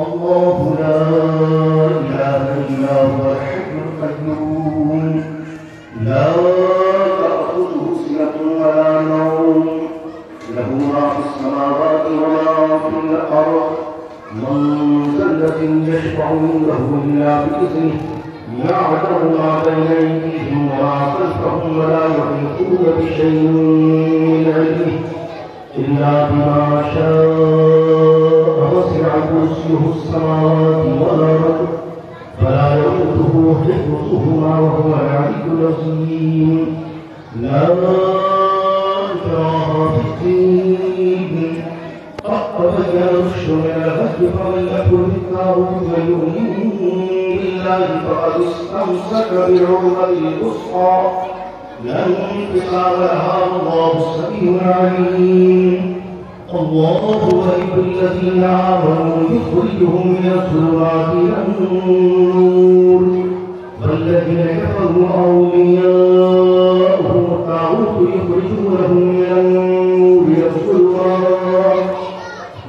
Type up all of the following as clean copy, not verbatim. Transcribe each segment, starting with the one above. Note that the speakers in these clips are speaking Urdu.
الله لا إله إلا هو الحي القيوم لا تأخذه سنة ولا نوم له ما في السماوات وما في الأرض من ذا الذي يشفع عنده إلا بإذنه يعلم ما بين أيديهم وما خلفهم ولا يحيطون بشيء من علمه إلا بما شاء وسع كرسيه السماوات والأرض فلا يؤوده حفظهما وهو العلي العظيم لا إكراه في الدين قد تبين الرشد من الغي فمن يكفر بالطاغوت ويؤمن بالله فقد استمسك بالعروة الوثقى لا انفصام لها الله السميع العليم الله ولي الذين آمنوا يخرجهم من الظلمات إلى النور والذين كفروا أولياؤهم الطاغوت يخرجونهم من النور إلى الظلمات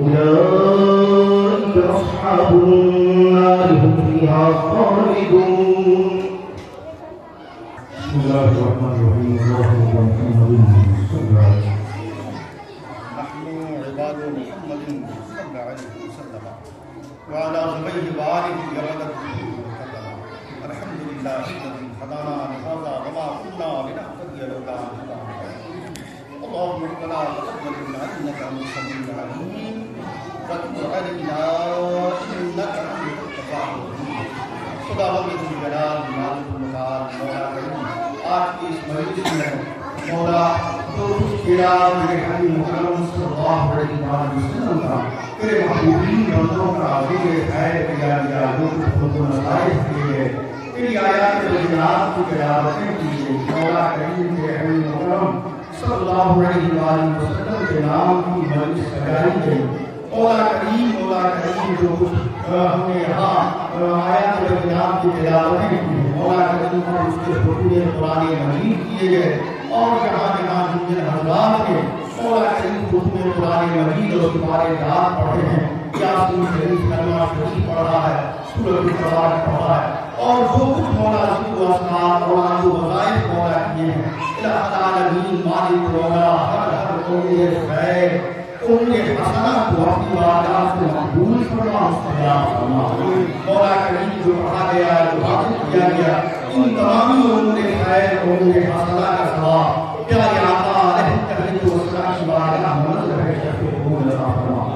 أولئك أصحاب النار هم فيها خالدون. بسم الله الرحمن الرحيم. اللهم صل على نحن عباد محمد صلى الله عليه وسلم وعلى زبيه وآله جلاله وكرمه الحمد لله الذي هدانا لهذا وما كنا لنهتدي لولا أن هدانا اللهم ربنا تقبل منا إنك أنت السميع العليم وتب علينا إنك أنت التواب الرحيم خدا وجل جلال مالک الملک مولا کریم آج کی اس مجلس میں مولا تو کیا میرے حبیب محمد صلی اللہ علیہ وسلم کا تیرے محبوبین بندوں کا ذکر خیر کیا گیا جو کچھ خود و نتائج کیے تیری آیات بینات کی تلاوتیں کیے مولا کریم کے حبیب محمد صلی اللہ علیہ وسلم کے نام کی مجلس سجائی گئی مولا کریم جو کچھ ہم نے یہاں آیات بینات کی تلاوتیں کی مولا کریم کو اس کے خطوط قرآن مجید کیے گئے اور جہاں جن حضرات کے مولا کریم خطوط قرآن مجید اور تمہارے دعات پڑھے ہیں یاسین شریف کلمہ شریف پڑھا ہے سورۃ الفاتحہ پڑھا ہے اور جو کچھ مولا ذکر و اذکار مولا جو وظائف مولا کیے ہیں الہ العالمین مالک مولا ہر قومی خیر قومی حسنہ کو اپنی بارگاہ سے مقبول فرما مستجاب فرما مولا کریم جو پڑھا گیا جو حاصل کیا گیا ان تمام امور خیر امور حسنہ کا ثواب پیارے آقا علیہ السلام کی بارگاہ میں رہے شفیع قبول عطا فرما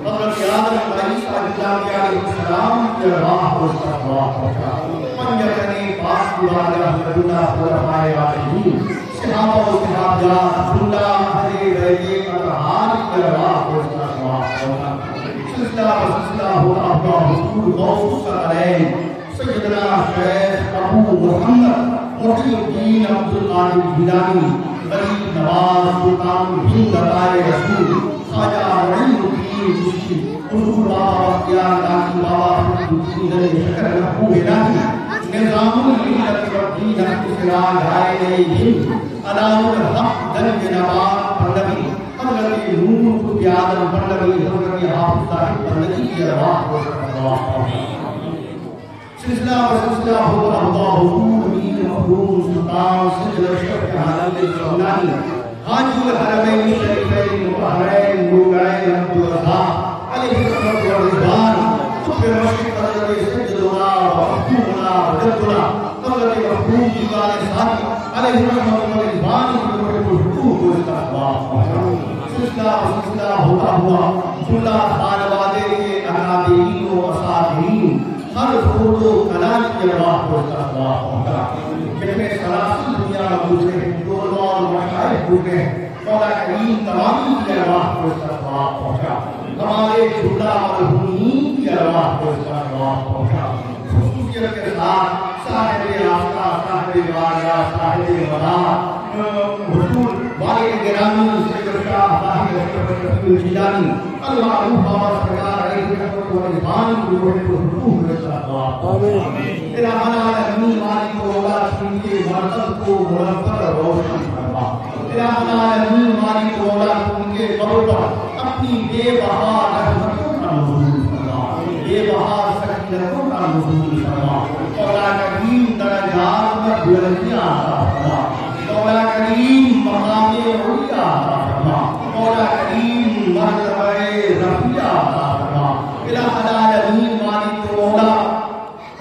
حضرت آدم علیہ السلام کی راہ کو استقبال پہنچا منجرنے پاک کی بارگاہ میں اللہ خلفائے راشدین صحابہ و صحابیات اللہ اہل بیت اطہار کی راہ کو استقبال پہنچا سلسلہ ہوتا ہوا حضور غوث الثقلین سیدنا شیخ ابو محمد محی الدین عبدالقادر جیلانی ولی نواز سلطان ہند عطائے رسول خواجہ معین الدین چشتی حضور بابا بختیار کاشی بابا فرید الدین علی شکر محبوب الہی نظام الملت والدین سراج آئے ہند علام الحق درج نواز پندوی حضرت نور قطب آدم پندوی حضرت حافظ صاحب پندوی کی رواح کو استقبال سلسلہ ہوتا ہوا حضور امین محروم سلطان سجل اشرف حضرت سلطانی حاجی الحرمین شریفین مطہرین نورین عبدالرزاق علیہ الصلوۃ والرضوان قطب مشرق حضرت سجدنا وحبوبنا وجدنا حضرت محبوب دیوان ساتھ علیہ الرحمۃ والرضوان کی حقوق کو استقبال سلسلہ ہوتا ہوا جملہ خانوادے کے اکابرین و اساتذین ہر خود و کلام کے راہ کو استقبال پہنچا جنہیں سلاسل دنیا گزرے علماء اور مشائخ گزرے مولا کریم تمام کی راہ کو استقبال پہنچا ہمارے جملہ مرحومین کی راہ کو استقبال پہنچا خصوصیت کے ساتھ صاحب آستہ صاحب بارگاہ صاحب ولا حضور والد گرامی سید شاہ صاحب اشرف الجیلانی المعروف بابا سرکار علیہ الرحمۃ والرضوان کی روح کو حقوق الہ العالمین مالک مولا کے مرکز کو منور روشن فرما الہ العالمین مالک مولا کے قبر پر اپنی بے بہا رحمتوں کا نزول فرما بے بہا سکینتوں کا نزول فرما مولا کریم درجات میں بلندیاں عطا فرما مولا کریم مقام علیٰ عطا فرما مولا کریم مرتبہ رفیع عطا فرما الہ العالمین مالک مولا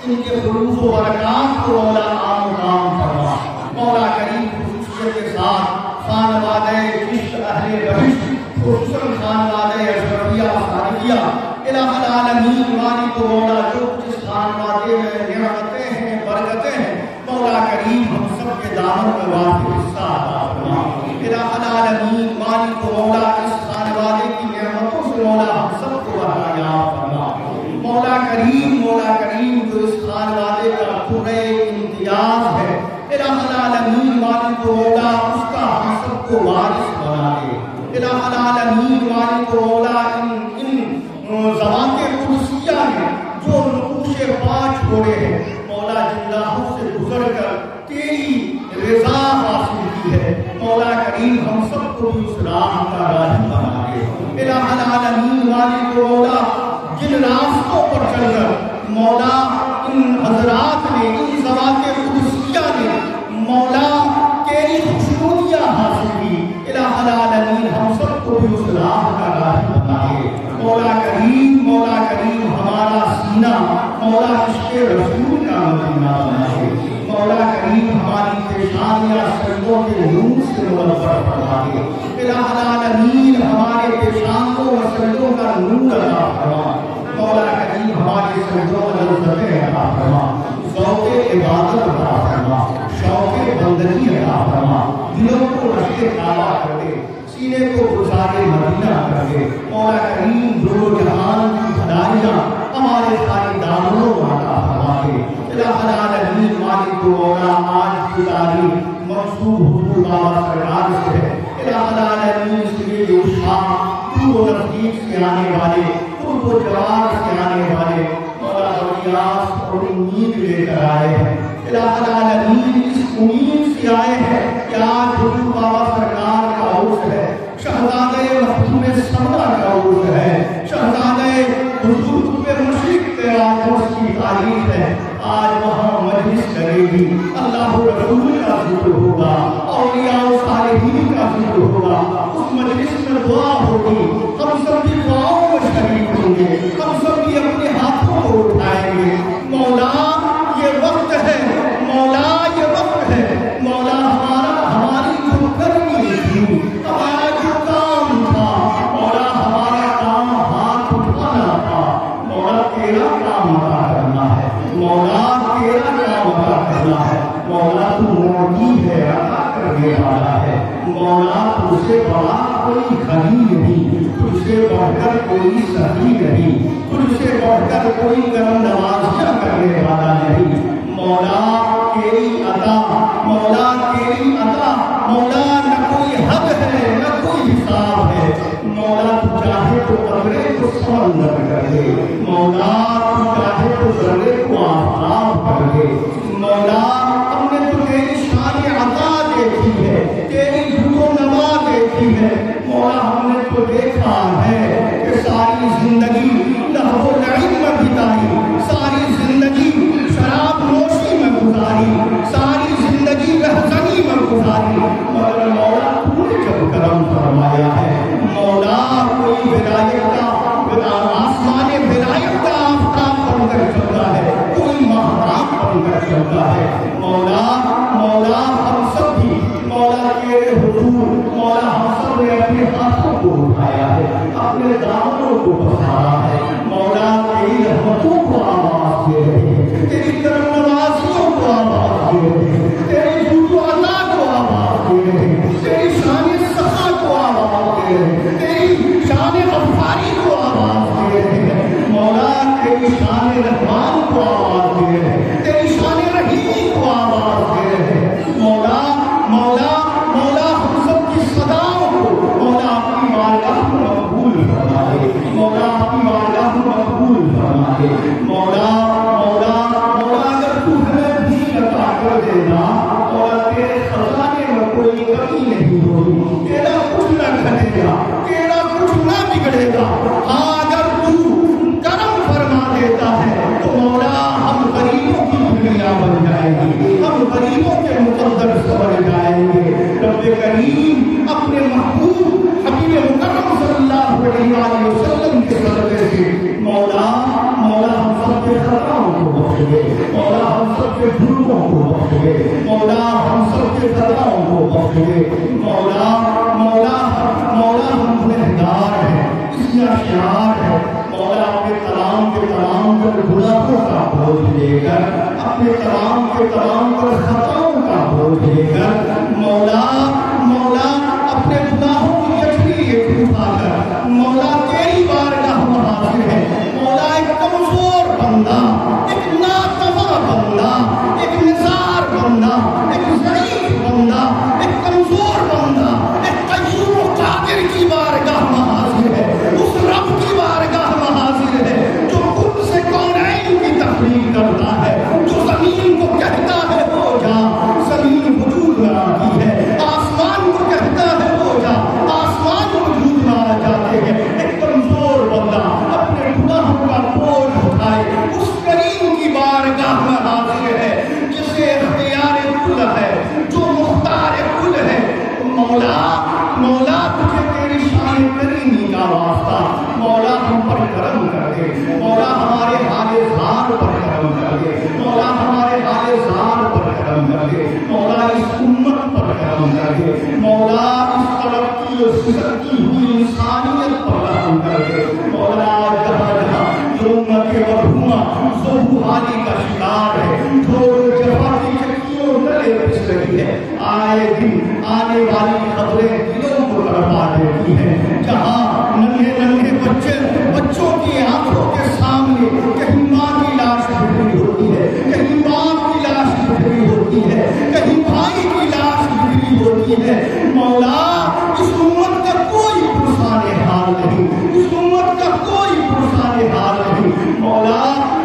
ان کے فروض و برکات کو مولا عام و عام فرما مولا کریم خصوصیت کے ساتھ خانوادہ عشق اہل بہشت خصوصاً خانوادہ اشرفیہ صادقیہ الہ العالمین مالک مولا جو جس خانوادے میں نعمتیں ہیں برکتیں ہیں مولا کریم ہم سب کے دامن میں واقع حصہ عطا فرما الہ العالمین مالک مولا اس خانوادے کی نعمتوں سے مولا ہم سب کو برحیات فرما مولا کریم جو اس خانوادے کا پورے امتیاز ہے الہ العالمین مالک مولا اس کا ہم سب کو وارث بنا دے الہ العالمین مالک مولا ان زوات قدسیہ میں جو نقوش پا چھوڑے ہیں مولا جن راہوں سے گزر کر تیری رضا حاصل کی ہے مولا کریم ہم سب کو بھی اس راہ کا راہی بنا دے الہ العالمین مالک مولا جن راستوں پر چل کر مولا ان حضرات نے ان ذوات قدسیہ نے مولا تیری خوشنودیاں حاصل کی الہ العالمین ہم سب کو بھی اس راہ کا راہی بنا دے مولا کریم ہمارا سینہ مولا عشق رسول کا مدینہ بنائے، مولا کریم ہماری پیشانیاں سجدوں کے نور سے منور فرما دے، الہ العالمین ہمارے پیشانوں اور سجدوں کا نور عطا فرما، مولا کریم ہمارے سجدوں میں لذتیں عطا فرما، ذوق عبادت عطا فرما، شوق بندگی عطا فرما، دلوں کو رشتے کعبہ کر دے، سینے کو گزار مدینہ کر دے، مولا کریم دو جہان کی بھلائیاں ہمارے سارے دامنوں کو عطا فرما دے، الہ العالمین مالک و مولا آج کی تاریخ منصوب حضور بابا سرکار سے ہے، الہ العالمین سویل و شام دور و نزدیک سے آنے والے، قرب و جوار سے آنے والے مولا بریاس اور امید لے کر آئے ہیں، الہ العالمین اس امید سے آئے ہیں کہ آج حضور بابا سرکار کا عرس ہے، شہزادہ مخدوم سمرہ کا عرس ہے، شہزادہ حضور قطب مشرق کے آج عرس کی تاریخ ہے، آج وہاں مجلس کرے گی، اللہ رسول کا ذکر ہوگا، اولیاء و صالحین کا ذکر ہوگا، اس مجلس میں دعا ہوگی، ہم سب بھی دعاؤں میں شریک ہوں گے، ہم سب بھی اپنے ہاتھوں کو اٹھائیں گے، مولا یہ وقت ہے، مولا یہ وقت ہے، مولا ہماری جو کرنی تھی، ہمارا جو کام تھا، مولا ہمارا کام ہاتھ اٹھانا تھا، مولا تیرا کام ادا کرنا ہے، مولا تیرا کام ادا کرنا ہے، مولا تو موجود ہے، عطا کرنے والا ہے، مولا تجھ سے بڑا کوئی غنی نہیں، تجھ سے بڑھ کر کوئی سخی نہیں، تجھ سے بڑھ کر کوئی کرم نوازیاں کرنے والا نہیں، مولا تیری عطا، مولا تیری عطا، مولا نہ کوئی حد ہے نہ کوئی حساب ہے، مولا تو چاہے تو قبرے کو سمندر کر دے، مولا تو چاہے تو ذرے کو آفتاب کر دے، مولا ہم نے تو تیری شان عطا دیکھی ہے، تیری جود و نما دیکھی ہے، مولا ہم نے تو دیکھا ہے کہ ساری زندگی لہو و لعب میں بتائی، ساری زندگی شراب نوشی میں گزاری، ساری زندگی رہزنی میں گزاری، مگر مولا تو نے جب کرم فرمایا ہے، مولا کوئی ولایت کا آسمان ولایت کا آفتاب بن کر چلتا ہے، کوئی مہتاب بن کر چلتا ہے، مولا مولا ہم سب بھی مولا تیرے حضور، مولا ہم سب نے اپنے ہاتھوں کو اٹھایا ہے، اپنے دامنوں کو پسارا ہے، مولا تیری رحمتوں کو آواز دے رہے ہیں، تیری کرم نوازیوں کو آواز دے رہے ہیں، تیری جود و عطا کو آواز دے رہے ہیں، تیری شان سخا کو آواز دے رہے ہیں، تیری شان غفاری کو آواز دے رہے ہیں، مولا تیری شان رحمان کو آواز دے رہے ہیں، تیری شان رحیم کو آواز دے رہے ہیں، مولا مولا مولا ہم سب کی صداؤں کو مولا اپنی بارگاہ میں مقبول فرما دے، مولا اپنی بارگاہ میں مقبول فرما دے، مولا مولا مولا اگر تو ہمیں بھی عطا کر دینا، مولا تیرے خزانے میں کوئی کمی نہیں ہوگی، تیرا کچھ نہ گھٹے گا، تیرا کچھ نہ بگڑے گا، ہاں اگر تو کرم فرما دیتا ہے تو مولا ہم غریبوں کی دنیا بن جائے گی، ہم غریبوں کے مقدر سمجھ جائیں گے، رب کریم اپنے محبوب حبیب مکرم صلی اللہ علیہ وسلم کے صدقے سے مولا مولا ہم سب کے خطاؤں کو بخش دے، مولا ہم سب کے جرموں کو بخش دے، مولا ہم سب کے خطاؤں کو بخش دے، مولا مولا مولا ہم گنہگار ہیں، اس میں اشرار ہیں، مولا اپنے تمام کے تمام پر گناہوں کا بوجھ لے کر، اپنے تمام کے تمام پر خطاؤں کا بوجھ لے کر، مولا مولا اپنے گناہوں کی چٹنی ایک اٹھا کر مولا تیری بارگاہ میں حاضر ہے، مولا ایک کمزور بندہ، ایک ناتواں بندہ، ایک نثار بندہ، ایک ضعیف بندہ، ایک کمزور بندہ، ایک قیوم و قادر کی بارگاہ میں حاضر ہے، اس رب کی بارگاہ میں حاضر ہے جو خود سے کونین کی تخلیق کرتا ہے، جو زمین کو کہتا ہے ہو جا، زمین وجود میں آتی ہے، آسمان کو کہتا ہے ہو جا، آسمان وجود میں آ جاتے ہیں، ایک کمزور بندہ اپنے خدا زار پر کرم کر دے مولا، ہمارے حال زار پر کرم کر دے مولا، اس امت پر کرم کر دے مولا، اس ترقی اور سرکی ہوئی انسانیت پر کرم کر دے مولا، جہاں جہاں جو امت مرحومہ ذوالحالی کا شکار ہے، جو جفا کی چکیوں تلے پس رہی ہے، آئے دن آنے والی خبریں دلوں کو تڑپا دیتی ہیں، جہاں ننھے ننھے بچوں کی آنکھوں کے سامنے کہیں ماں کی لاش بکھری ہوتی ہے، کہیں باپ کی لاش بکھری ہوتی ہے، کہیں بھائی کی لاش بکھری ہوتی ہے، مولا اس امت کا کوئی پرسان حال نہیں، اس امت کا کوئی پرسان حال نہیں، مولا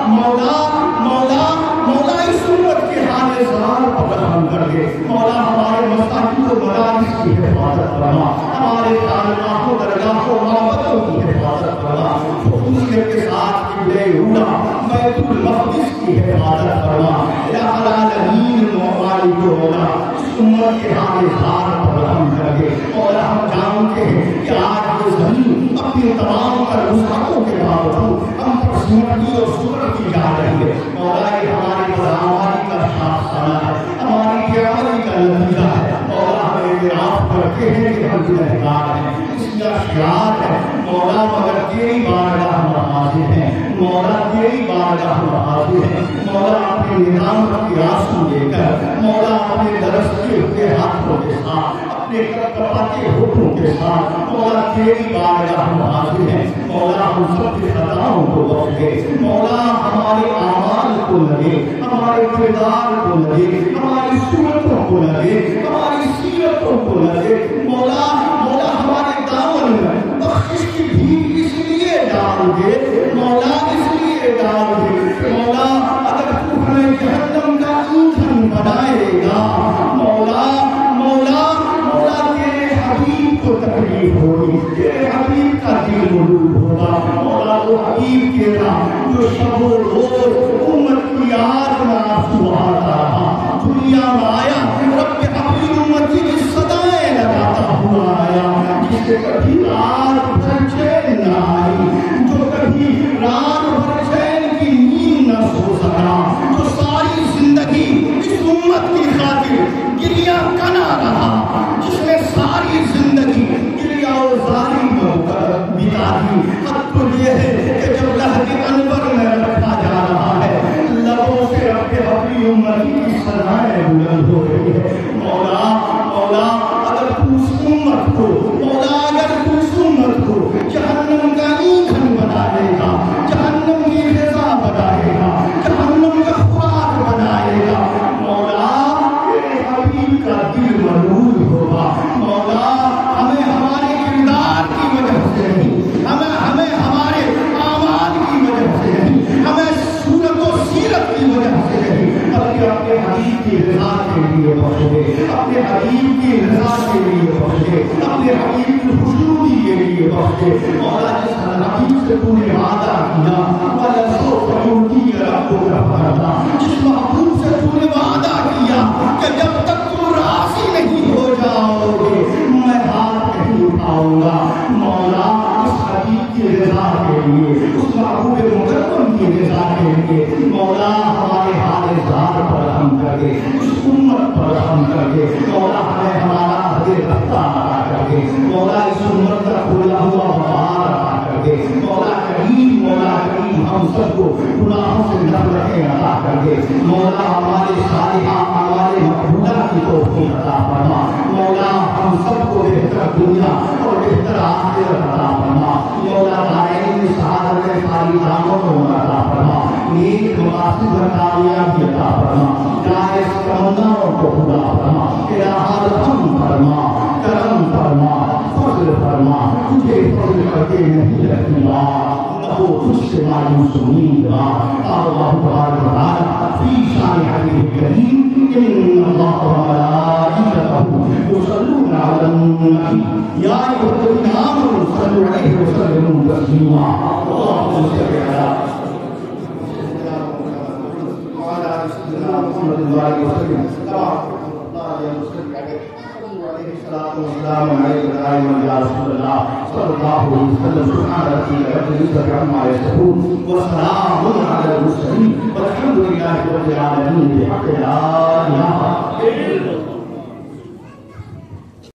مولا مولا مولا اس امت کے حال زار پر رحم کر دے مولا، ہمارے مساجد و مدارس کی حفاظت فرما، ہمارے خانقاہوں درگاہوں معبدوں کی حفاظت فرما، خصوصیت کے ساتھ قبلہ اولا بیت المقدس کی حفاظت فرما، الہ العالمین مالک و مولا اس امت کے حال زار پر رحم کر دے مولا، ہم جانتے ہیں کہ آج یہ زمین اپنی تمام تر وسعتوں کے باوجود ہم پر سمٹی اور سکڑتی جا رہی ہے مولا، یہ ہماری بدعملی کا شاخسانہ ہے، ہماری بےعملی کا نتیجہ ہے مولا، ہم اعتراف کرتے ہیں کہ ہم گنہگار ہیں، اس کا شیار ہے مولا، مگر تیری بارگاہ میں حاضر ہیں مولا، تیری بارگاہ میں حاضر ہیں مولا، اپنے نظام کی آنسو دے کر مولا، اپنے درستے ہوئے ہاتھوں کے ساتھ اپنے کپکپاتے ہوٹوں کے ساتھ مولا، تیری بارگاہ میں حاضر ہیں مولا، ہم سب کے خطاؤں کو بخش دے مولا، ہمارے اعمال کو لگے، ہمارے کردار کو لگے، ہماری صورتوں کو لگے، ہماری سیرتوں کو لگے مولا مولا، ہمارے دامن میں بخشش کی بھیک اس لیے ڈال دے مولا، اس لیے ڈال دے مولا، اگر تو ہمیں جہنم کا ایندھن بنائے گا مولا مولا مولا، تیرے حبیب کو تکلیف ہوگی، تیرے حبیب کا دل ملول ہوگا مولا، وہ حبیب تیرا جو شب و روز امت کی آگ میں آنسو آتا رہا، دنیا میں آیا رب حبیب امتی کی صدائیں لگاتا ہوا آیا، جس سے کبھی رات بھر چین نہ آئی، جو کبھی رات بھر چین کی نیند نہ سو سکا، جو ساری زندگی اس امت کی خاطر گریہ کنا رہا، جس نے ساری زندگی گریہ و زاری میں بتا دی، حد تو یہ ہے کہ جب لہد انور میں رکھا جا رہا ہے لبوں سے رب حبیب امتی کی صدائیں بلند ہو رہی ہے مولا مولا، اگر تو اس امت کو مولا، اگر تو اس امت کو جہنم کا ایندھن بنا دے گا، جہنم کی غذا بنائے گا، جہنم کا خوراک بنائے گا مولا، تیرے حبیب کا دل ملول ہوگا مولا، ہمیں ہمارے کردار کی وجہ سے نہیں، ہمیں ہمارے اعمال کی وجہ سے نہیں، ہمیں صورت و سیرت کی وجہ سے نہیں، بلکہ اپنے حبیب کی رضا کے لیے بخش دے، اپنے حبیب کی رضا کے لیے بخش دے، اپنے حبیب کی خوشنودی کے لیے بخش دے مولا، جس حبیب سے تو نے وعدہ کیا وَلَسَوْفَ يُعْطِيكَ رَبُّكَ فَتَرْضَىٰ، جس محبوب سے تو نے وعدہ کیا کہ جب تک تم راضی نہیں ہو جاؤ گے میں ہاتھ نہیں اٹھاؤں گا مولا، اس حبیب کی رضا کے لیے، اس محبوب مکرم کی رضا کے لیے مولا، ہمارے حال زار پر رحم کر دے، اس امت پر رحم کر دے مولا، ہمیں ہمارا حد رفتہ عطا کر دے مولا، اس امت کا کھولا ہوا بہار عطا کر دے مولا کریم مولا کریم، ہم سب کو گناہوں سے نفرتیں عطا کر دے مولا، ہمارے صالحہ ہمارے مقبولہ کی توفیق عطا فرما مولا، ہم سب کو بہتر دنیا اور بہتر آخرت عطا فرما مولا، دارین سعادت ساری داموں عطا فرما، نیک مقاصد و کامیابی عطا فرما، جائز تمناؤں کو پورا فرما، الہ رحم فرما، کرم فرما، فضل فرما، تجھے فضل کرتے نہیں رکھنا نہ ہو تجھ سے مایوس امید قال اللہ تبارک و تعالی فی شان حبیب کریم ان اللہ وملائکتہ یصلون علی النبی یا ایھا الذین آمنوا صلوا علیہ وسلموا تسلیما اللهم صل علی وعلى آل سيدنا محمد وعلى آله وسلم عليه الصلاة والسلام عليك دائما يا رسول الله صلى الله عليه وسلم. سبحان ربك رب العزة عما يصفون وسلام على المرسلين والحمد لله رب العالمين بحق لا